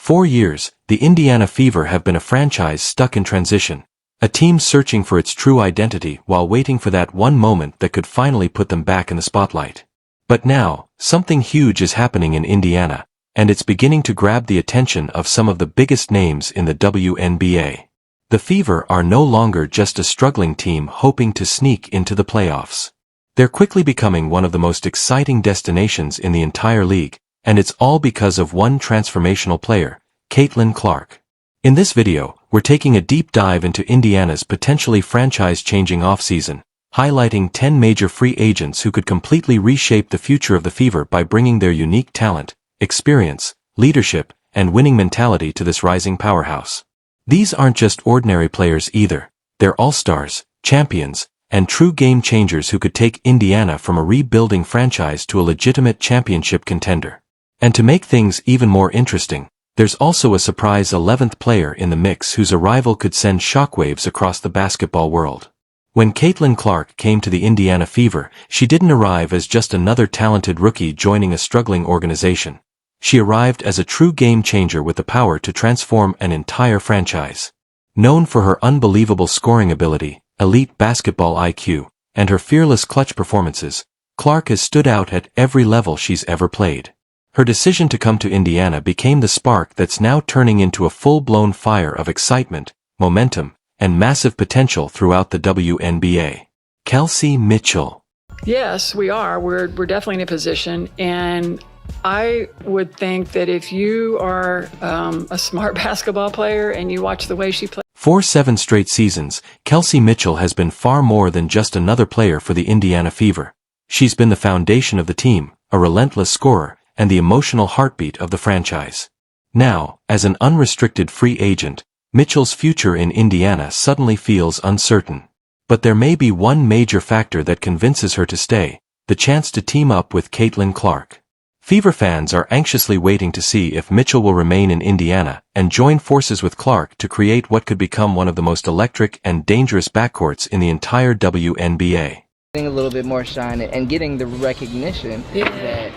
4 years, the Indiana Fever have been a franchise stuck in transition, a team searching for its true identity while waiting for that one moment that could finally put them back in the spotlight. But now, something huge is happening in Indiana, and it's beginning to grab the attention of some of the biggest names in the WNBA. The Fever are no longer just a struggling team hoping to sneak into the playoffs. They're quickly becoming one of the most exciting destinations in the entire league, and it's all because of one transformational player, Caitlin Clark. In this video, we're taking a deep dive into Indiana's potentially franchise-changing offseason, highlighting 10 major free agents who could completely reshape the future of the Fever by bringing their unique talent, experience, leadership, and winning mentality to this rising powerhouse. These aren't just ordinary players either. They're all-stars, champions, and true game-changers who could take Indiana from a rebuilding franchise to a legitimate championship contender. And to make things even more interesting, there's also a surprise 11th player in the mix whose arrival could send shockwaves across the basketball world. When Caitlin Clark came to the Indiana Fever, she didn't arrive as just another talented rookie joining a struggling organization. She arrived as a true game-changer with the power to transform an entire franchise. Known for her unbelievable scoring ability, elite basketball IQ, and her fearless clutch performances, Clark has stood out at every level she's ever played. Her decision to come to Indiana became the spark that's now turning into a full-blown fire of excitement, momentum, and massive potential throughout the WNBA. Kelsey Mitchell. Yes, we are. We're definitely in a position, and I would think that if you are a smart basketball player and you watch the way she plays. For 7 straight seasons, Kelsey Mitchell has been far more than just another player for the Indiana Fever. She's been the foundation of the team, a relentless scorer, and the emotional heartbeat of the franchise. Now, as an unrestricted free agent, Mitchell's future in Indiana suddenly feels uncertain. But there may be one major factor that convinces her to stay, the chance to team up with Caitlin Clark. Fever fans are anxiously waiting to see if Mitchell will remain in Indiana and join forces with Clark to create what could become one of the most electric and dangerous backcourts in the entire WNBA. Getting a little bit more shine and getting the recognition that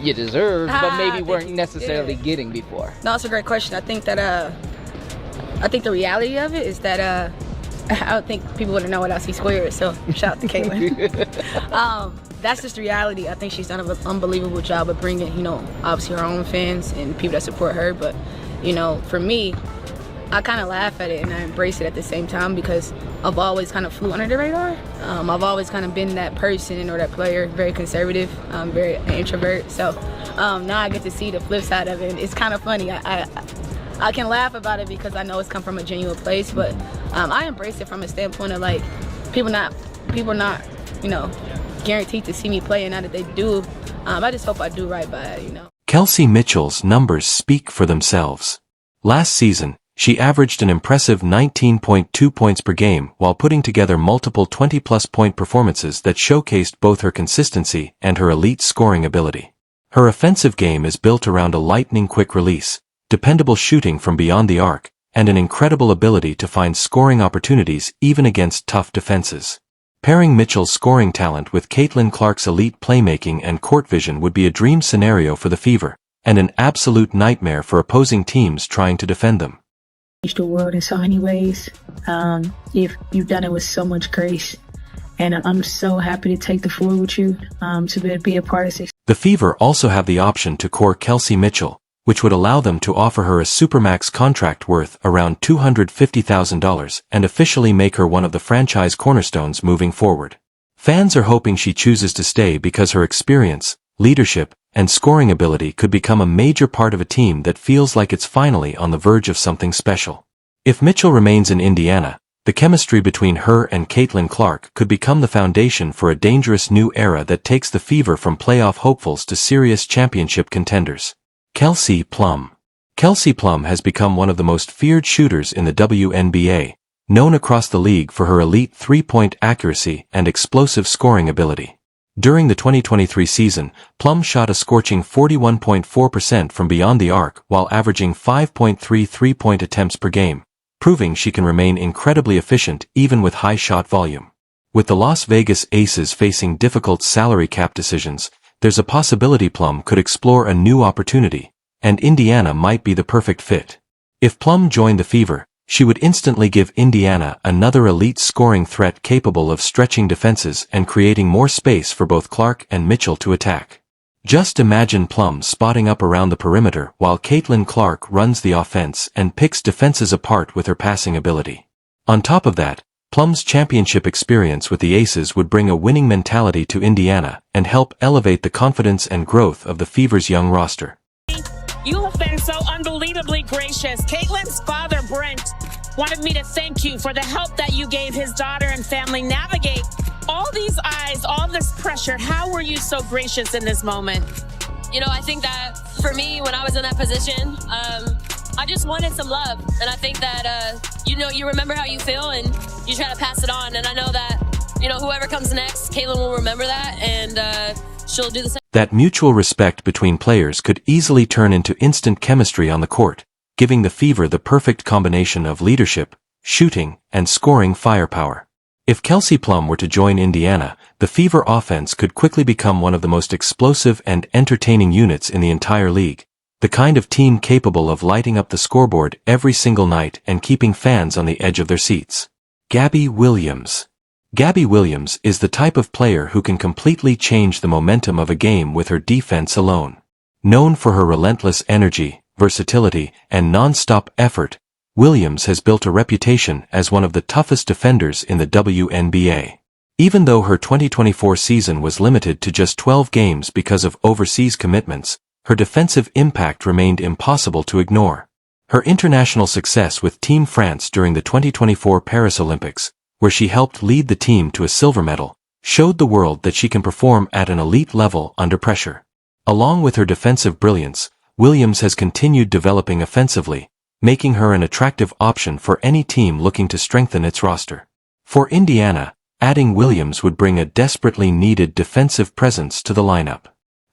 you deserve, but maybe weren't necessarily getting before. No, it's a great question. I think that I think the reality of it is that I don't think people would know what else he squared. So shout out to Caitlin. That's just the reality. I think she's done an unbelievable job of bringing, obviously her own fans and people that support her. But, for me, I kind of laugh at it and I embrace it at the same time because I've always kind of flew under the radar. I've always kind of been that person or that player, very conservative, very introvert. So now I get to see the flip side of it. It's kind of funny. I can laugh about it because I know it's come from a genuine place, but I embrace it from a standpoint of like people not guaranteed to see me play, and now that they do, I just hope I do right by it, Kelsey Mitchell's numbers speak for themselves. Last season, she averaged an impressive 19.2 points per game while putting together multiple 20-plus point performances that showcased both her consistency and her elite scoring ability. Her offensive game is built around a lightning-quick release, dependable shooting from beyond the arc, and an incredible ability to find scoring opportunities even against tough defenses. Pairing Mitchell's scoring talent with Caitlin Clark's elite playmaking and court vision would be a dream scenario for the Fever, and an absolute nightmare for opposing teams trying to defend them. The world in so many ways. If you've done it with so much grace, and I'm so happy to take the floor with you, to be a part of this. The Fever also have the option to core Kelsey Mitchell, which would allow them to offer her a supermax contract worth around $250,000 and officially make her one of the franchise cornerstones moving forward. Fans are hoping she chooses to stay because her experience, leadership, and scoring ability could become a major part of a team that feels like it's finally on the verge of something special. If Mitchell remains in Indiana, the chemistry between her and Caitlin Clark could become the foundation for a dangerous new era that takes the Fever from playoff hopefuls to serious championship contenders. Kelsey Plum. Kelsey Plum has become one of the most feared shooters in the WNBA, known across the league for her elite three-point accuracy and explosive scoring ability. During the 2023 season, Plum shot a scorching 41.4% from beyond the arc while averaging 5.3 three-point attempts per game, proving she can remain incredibly efficient even with high shot volume. With the Las Vegas Aces facing difficult salary cap decisions, there's a possibility Plum could explore a new opportunity, and Indiana might be the perfect fit. If Plum joined the Fever, she would instantly give Indiana another elite scoring threat capable of stretching defenses and creating more space for both Clark and Mitchell to attack. Just imagine Plum spotting up around the perimeter while Caitlin Clark runs the offense and picks defenses apart with her passing ability. On top of that, Plum's championship experience with the Aces would bring a winning mentality to Indiana and help elevate the confidence and growth of the Fever's young roster. You have been so unbelievably gracious. Caitlin's father, Brent, wanted me to thank you for the help that you gave his daughter and family navigate all these eyes, all this pressure. How were you so gracious in this moment? You know, I think that for me, when I was in that position, I just wanted some love. And I think that, you remember how you feel and you try to pass it on. And I know that, whoever comes next, Caitlin will remember that and she'll do the same. That mutual respect between players could easily turn into instant chemistry on the court, giving the Fever the perfect combination of leadership, shooting, and scoring firepower. If Kelsey Plum were to join Indiana, the Fever offense could quickly become one of the most explosive and entertaining units in the entire league, the kind of team capable of lighting up the scoreboard every single night and keeping fans on the edge of their seats. Gabby Williams. Gabby Williams is the type of player who can completely change the momentum of a game with her defense alone. Known for her relentless energy, versatility, and non-stop effort, Williams has built a reputation as one of the toughest defenders in the WNBA. Even though her 2024 season was limited to just 12 games because of overseas commitments, her defensive impact remained impossible to ignore. Her international success with Team France during the 2024 Paris Olympics, where she helped lead the team to a silver medal, showed the world that she can perform at an elite level under pressure. Along with her defensive brilliance, Williams has continued developing offensively, making her an attractive option for any team looking to strengthen its roster. For Indiana, adding Williams would bring a desperately needed defensive presence to the lineup.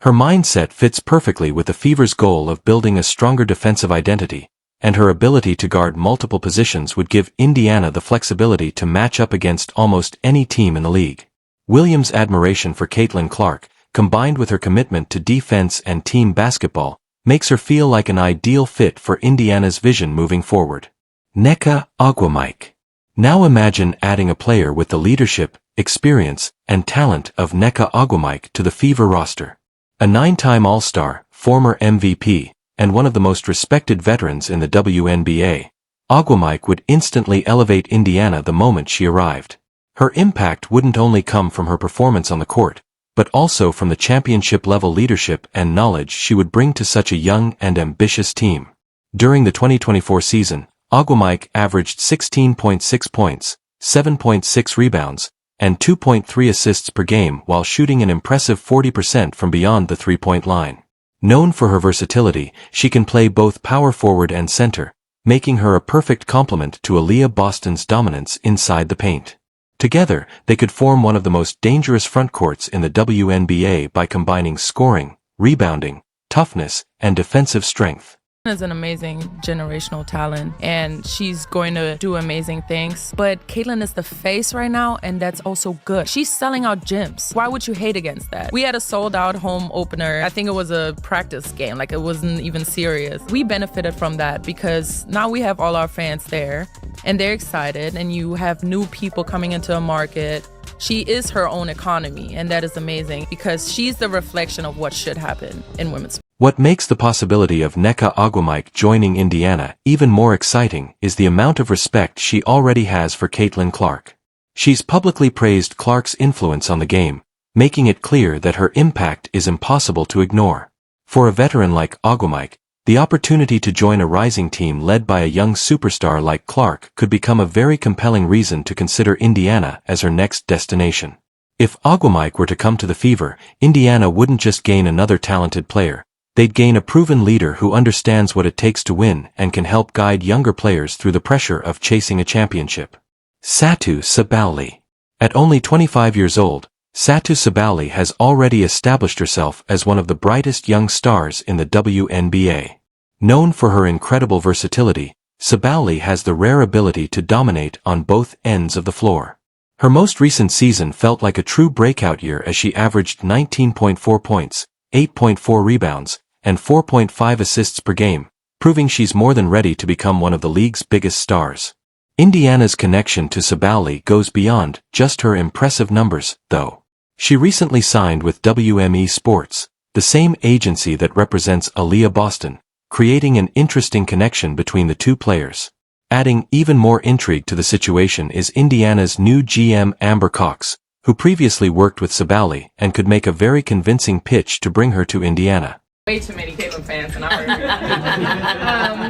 Her mindset fits perfectly with the Fever's goal of building a stronger defensive identity, and her ability to guard multiple positions would give Indiana the flexibility to match up against almost any team in the league. Williams' admiration for Caitlin Clark, combined with her commitment to defense and team basketball, makes her feel like an ideal fit for Indiana's vision moving forward. Nneka Ogwumike. Now imagine adding a player with the leadership, experience, and talent of Nneka Ogwumike to the Fever roster. A 9-time All-Star, former MVP, and one of the most respected veterans in the WNBA, Ogwumike would instantly elevate Indiana the moment she arrived. Her impact wouldn't only come from her performance on the court, but also from the championship-level leadership and knowledge she would bring to such a young and ambitious team. During the 2024 season, Ogwumike averaged 16.6 points, 7.6 rebounds, and 2.3 assists per game while shooting an impressive 40% from beyond the three-point line. Known for her versatility, she can play both power forward and center, making her a perfect complement to Aaliyah Boston's dominance inside the paint. Together, they could form one of the most dangerous frontcourts in the WNBA by combining scoring, rebounding, toughness, and defensive strength. Is an amazing generational talent and she's going to do amazing things, but Caitlin is the face right now, and that's also good. She's selling out gyms. Why would you hate against that? We had a sold out home opener. I think it was a practice game, like it wasn't even serious. We benefited from that because now we have all our fans there and they're excited, and you have new people coming into a market. She is her own economy, and that is amazing because she's the reflection of what should happen in women's sports. What makes the possibility of Nneka Ogwumike joining Indiana even more exciting is the amount of respect she already has for Caitlin Clark. She's publicly praised Clark's influence on the game, making it clear that her impact is impossible to ignore. For a veteran like Ogwumike, the opportunity to join a rising team led by a young superstar like Clark could become a very compelling reason to consider Indiana as her next destination. If Ogwumike were to come to the Fever, Indiana wouldn't just gain another talented player. They'd gain a proven leader who understands what it takes to win and can help guide younger players through the pressure of chasing a championship. Satou Sabally. At only 25 years old, Satou Sabally has already established herself as one of the brightest young stars in the WNBA. Known for her incredible versatility, Sabally has the rare ability to dominate on both ends of the floor. Her most recent season felt like a true breakout year as she averaged 19.4 points, 8.4 rebounds, and 4.5 assists per game, proving she's more than ready to become one of the league's biggest stars. Indiana's connection to Sabally goes beyond just her impressive numbers, though. She recently signed with WME Sports, the same agency that represents Aaliyah Boston, creating an interesting connection between the two players. Adding even more intrigue to the situation is Indiana's new GM Amber Cox, who previously worked with Sabally and could make a very convincing pitch to bring her to Indiana. Way too many Caitlin fans and I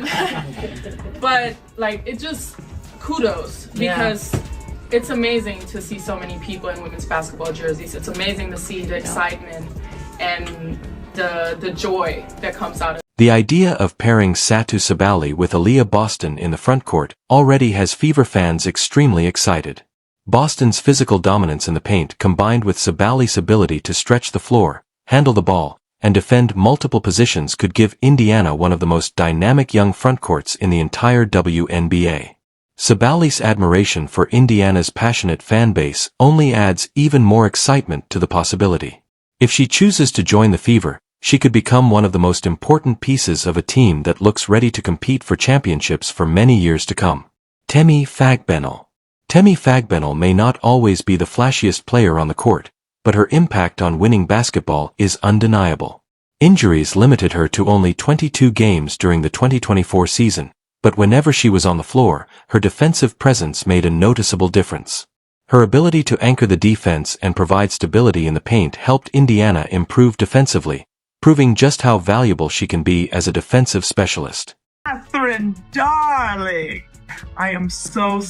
heard. But like, it just kudos because it's amazing to see so many people in women's basketball jerseys. It's amazing to see the excitement and the joy that comes out of it. The idea of pairing Satou Sabally with Aaliyah Boston in the frontcourt already has Fever fans extremely excited. Boston's physical dominance in the paint combined with Sabally's ability to stretch the floor, handle the ball, and defend multiple positions could give Indiana one of the most dynamic young frontcourts in the entire WNBA. Sabally's admiration for Indiana's passionate fan base only adds even more excitement to the possibility. If she chooses to join the Fever, she could become one of the most important pieces of a team that looks ready to compete for championships for many years to come. Temi Fagbenle. Temi Fagbenle may not always be the flashiest player on the court, but her impact on winning basketball is undeniable. Injuries limited her to only 22 games during the 2024 season, but whenever she was on the floor, her defensive presence made a noticeable difference. Her ability to anchor the defense and provide stability in the paint helped Indiana improve defensively, proving just how valuable she can be as a defensive specialist. Catherine, darling! I am so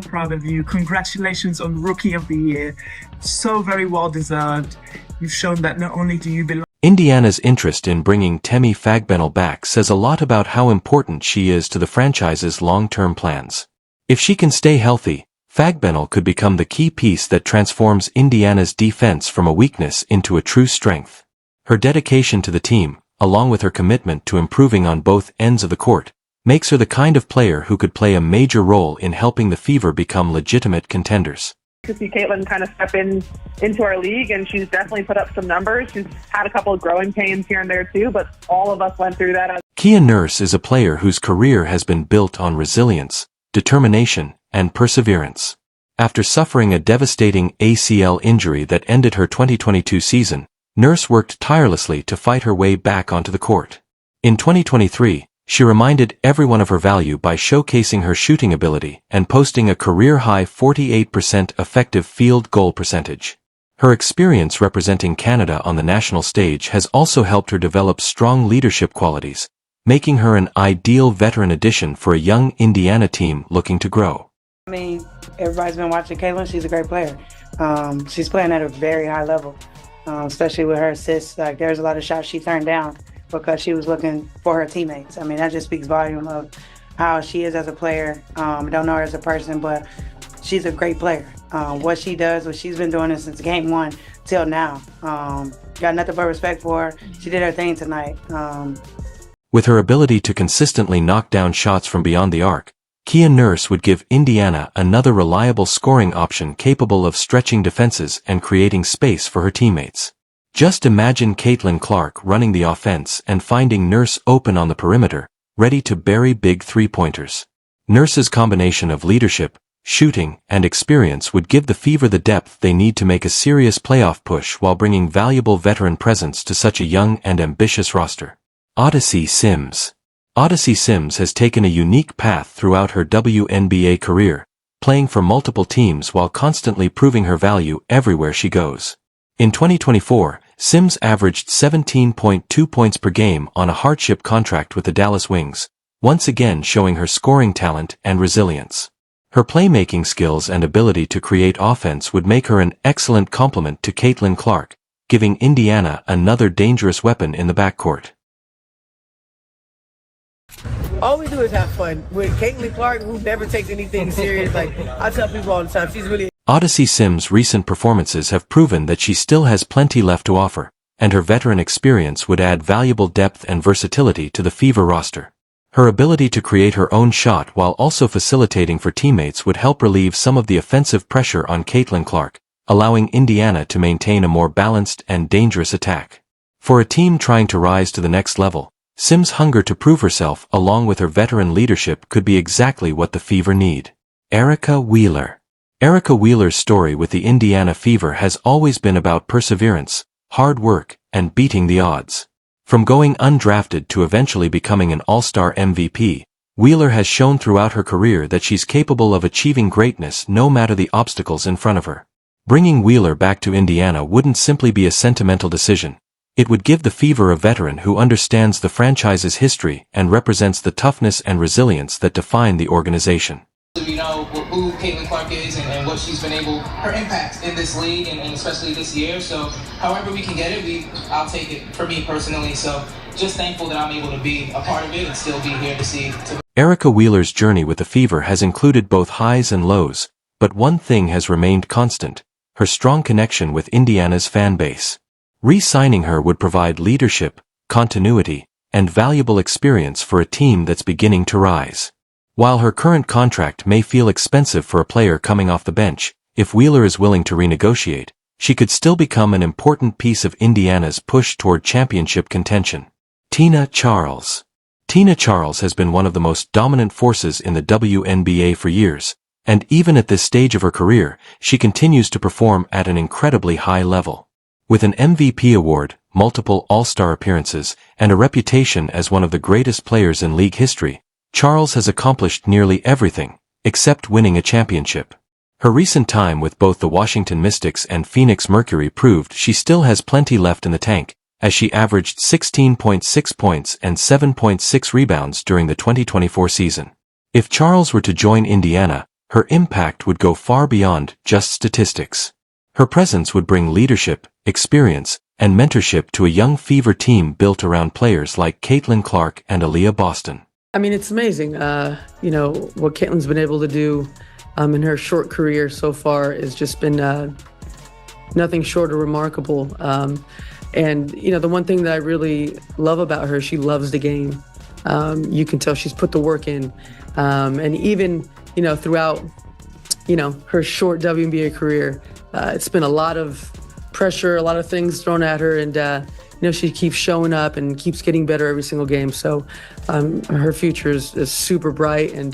proud of you. Congratulations on Rookie of the Year. So very well deserved. You've shown that not only do you belong. Indiana's interest in bringing Temi Fagbenle back says a lot about how important she is to the franchise's long-term plans. If she can stay healthy, Fagbenle could become the key piece that transforms Indiana's defense from a weakness into a true strength. Her dedication to the team, along with her commitment to improving on both ends of the court, makes her the kind of player who could play a major role in helping the Fever become legitimate contenders. To see Caitlin kind of step into our league, and she's definitely put up some numbers. She's had a couple of growing pains here and there too, but all of us went through that. Kia Nurse is a player whose career has been built on resilience, determination, and perseverance. After suffering a devastating ACL injury that ended her 2022 season, Nurse worked tirelessly to fight her way back onto the court. In 2023, she reminded everyone of her value by showcasing her shooting ability and posting a career-high 48% effective field goal percentage. Her experience representing Canada on the national stage has also helped her develop strong leadership qualities, making her an ideal veteran addition for a young Indiana team looking to grow. I mean, everybody's been watching Caitlin. She's a great player. She's playing at a very high level, especially with her assists. Like, there's a lot of shots she turned down because she was looking for her teammates. I mean, that just speaks volume of how she is as a player. I don't know her as a person, but she's a great player. What she does, what she's been doing since game one till now. Got nothing but respect for her. She did her thing tonight. With her ability to consistently knock down shots from beyond the arc, Kia Nurse would give Indiana another reliable scoring option capable of stretching defenses and creating space for her teammates. Just imagine Caitlin Clark running the offense and finding Nurse open on the perimeter, ready to bury big three-pointers. Nurse's combination of leadership, shooting, and experience would give the Fever the depth they need to make a serious playoff push while bringing valuable veteran presence to such a young and ambitious roster. Odyssey Sims. Odyssey Sims has taken a unique path throughout her WNBA career, playing for multiple teams while constantly proving her value everywhere she goes. In 2024, Sims averaged 17.2 points per game on a hardship contract with the Dallas Wings, once again showing her scoring talent and resilience. Her playmaking skills and ability to create offense would make her an excellent complement to Caitlin Clark, giving Indiana another dangerous weapon in the backcourt. All we do is have fun. With Caitlin Clark, who never takes anything serious, like I tell people all the time, she's really... Odyssey Sims' recent performances have proven that she still has plenty left to offer, and her veteran experience would add valuable depth and versatility to the Fever roster. Her ability to create her own shot while also facilitating for teammates would help relieve some of the offensive pressure on Caitlin Clark, allowing Indiana to maintain a more balanced and dangerous attack. For a team trying to rise to the next level, Sims' hunger to prove herself along with her veteran leadership could be exactly what the Fever need. Erica Wheeler. Erica Wheeler's story with the Indiana Fever has always been about perseverance, hard work, and beating the odds. From going undrafted to eventually becoming an All-Star MVP, Wheeler has shown throughout her career that she's capable of achieving greatness no matter the obstacles in front of her. Bringing Wheeler back to Indiana wouldn't simply be a sentimental decision. It would give the Fever a veteran who understands the franchise's history and represents the toughness and resilience that define the organization. We know who Caitlin Clark is and what she's been able, her impact in this league and especially this year. So however we can get it, I'll take it for me personally. So just thankful that I'm able to be a part of it and still be here to see. Erica Wheeler's journey with the Fever has included both highs and lows, but one thing has remained constant: her strong connection with Indiana's fan base. Re-signing her would provide leadership, continuity, and valuable experience for a team that's beginning to rise. While her current contract may feel expensive for a player coming off the bench, if Wheeler is willing to renegotiate, she could still become an important piece of Indiana's push toward championship contention. Tina Charles. Tina Charles has been one of the most dominant forces in the WNBA for years, and even at this stage of her career, she continues to perform at an incredibly high level. With an MVP award, multiple All-Star appearances, and a reputation as one of the greatest players in league history, Charles has accomplished nearly everything, except winning a championship. Her recent time with both the Washington Mystics and Phoenix Mercury proved she still has plenty left in the tank, as she averaged 16.6 points and 7.6 rebounds during the 2024 season. If Charles were to join Indiana, her impact would go far beyond just statistics. Her presence would bring leadership, experience, and mentorship to a young Fever team built around players like Caitlin Clark and Aaliyah Boston. I mean, it's amazing. What Caitlin's been able to do in her short career so far has just been nothing short of remarkable. The one thing that I really love about her, she loves the game. You can tell she's put the work in. And even, throughout, her short WNBA career, it's been a lot of pressure, a lot of things thrown at her, and she keeps showing up and keeps getting better every single game. So her future is super bright, and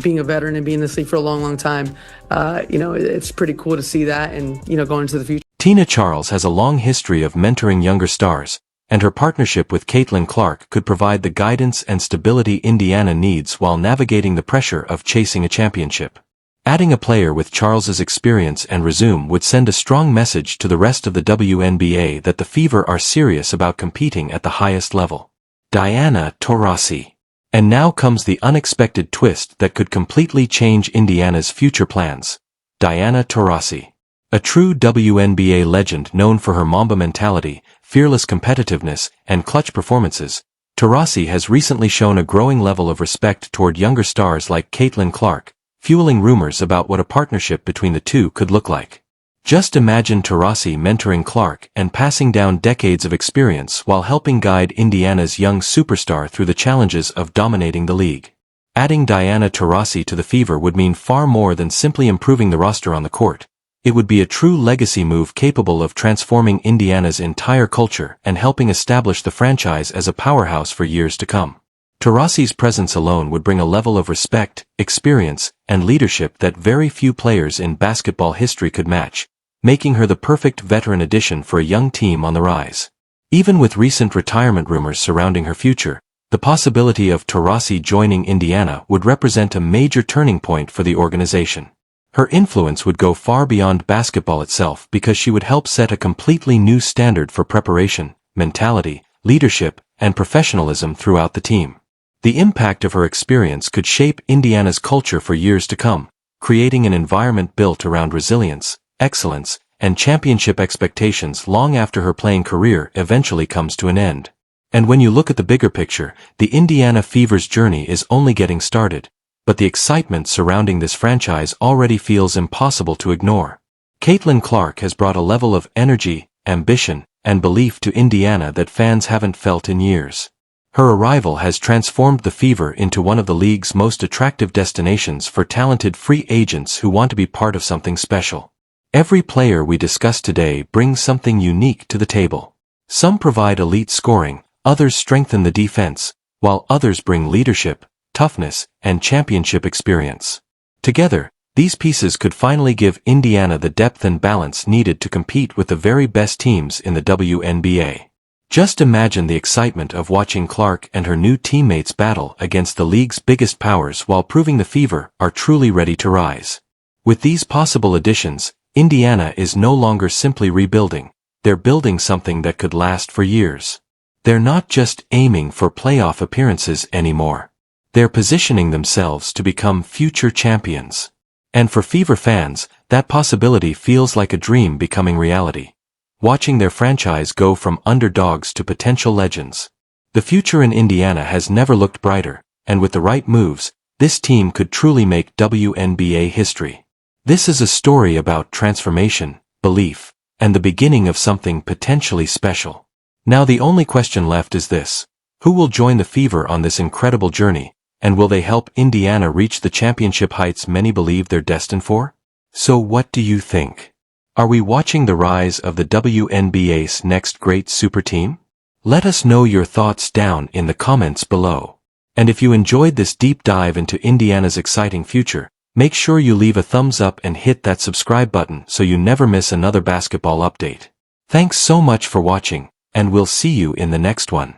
being a veteran and being in this league for a long, long time, it's pretty cool to see that and going into the future. Tina Charles has a long history of mentoring younger stars, and her partnership with Caitlin Clark could provide the guidance and stability Indiana needs while navigating the pressure of chasing a championship. Adding a player with Charles's experience and resume would send a strong message to the rest of the WNBA that the Fever are serious about competing at the highest level. Diana Taurasi. And now comes the unexpected twist that could completely change Indiana's future plans. Diana Taurasi. A true WNBA legend known for her Mamba mentality, fearless competitiveness, and clutch performances, Taurasi has recently shown a growing level of respect toward younger stars like Caitlin Clark, fueling rumors about what a partnership between the two could look like. Just imagine Taurasi mentoring Clark and passing down decades of experience while helping guide Indiana's young superstar through the challenges of dominating the league. Adding Diana Taurasi to the Fever would mean far more than simply improving the roster on the court. It would be a true legacy move capable of transforming Indiana's entire culture and helping establish the franchise as a powerhouse for years to come. Taurasi's presence alone would bring a level of respect, experience, and leadership that very few players in basketball history could match, making her the perfect veteran addition for a young team on the rise. Even with recent retirement rumors surrounding her future, the possibility of Taurasi joining Indiana would represent a major turning point for the organization. Her influence would go far beyond basketball itself because she would help set a completely new standard for preparation, mentality, leadership, and professionalism throughout the team. The impact of her experience could shape Indiana's culture for years to come, creating an environment built around resilience, excellence, and championship expectations long after her playing career eventually comes to an end. And when you look at the bigger picture, the Indiana Fever's journey is only getting started, but the excitement surrounding this franchise already feels impossible to ignore. Caitlin Clark has brought a level of energy, ambition, and belief to Indiana that fans haven't felt in years. Her arrival has transformed the Fever into one of the league's most attractive destinations for talented free agents who want to be part of something special. Every player we discuss today brings something unique to the table. Some provide elite scoring, others strengthen the defense, while others bring leadership, toughness, and championship experience. Together, these pieces could finally give Indiana the depth and balance needed to compete with the very best teams in the WNBA. Just imagine the excitement of watching Clark and her new teammates battle against the league's biggest powers while proving the Fever are truly ready to rise. With these possible additions, Indiana is no longer simply rebuilding, they're building something that could last for years. They're not just aiming for playoff appearances anymore. They're positioning themselves to become future champions. And for Fever fans, that possibility feels like a dream becoming reality. Watching their franchise go from underdogs to potential legends. The future in Indiana has never looked brighter, and with the right moves, this team could truly make WNBA history. This is a story about transformation, belief, and the beginning of something potentially special. Now the only question left is this: who will join the Fever on this incredible journey, and will they help Indiana reach the championship heights many believe they're destined for? So what do you think? Are we watching the rise of the WNBA's next great super team? Let us know your thoughts down in the comments below. And if you enjoyed this deep dive into Indiana's exciting future, make sure you leave a thumbs up and hit that subscribe button so you never miss another basketball update. Thanks so much for watching, and we'll see you in the next one.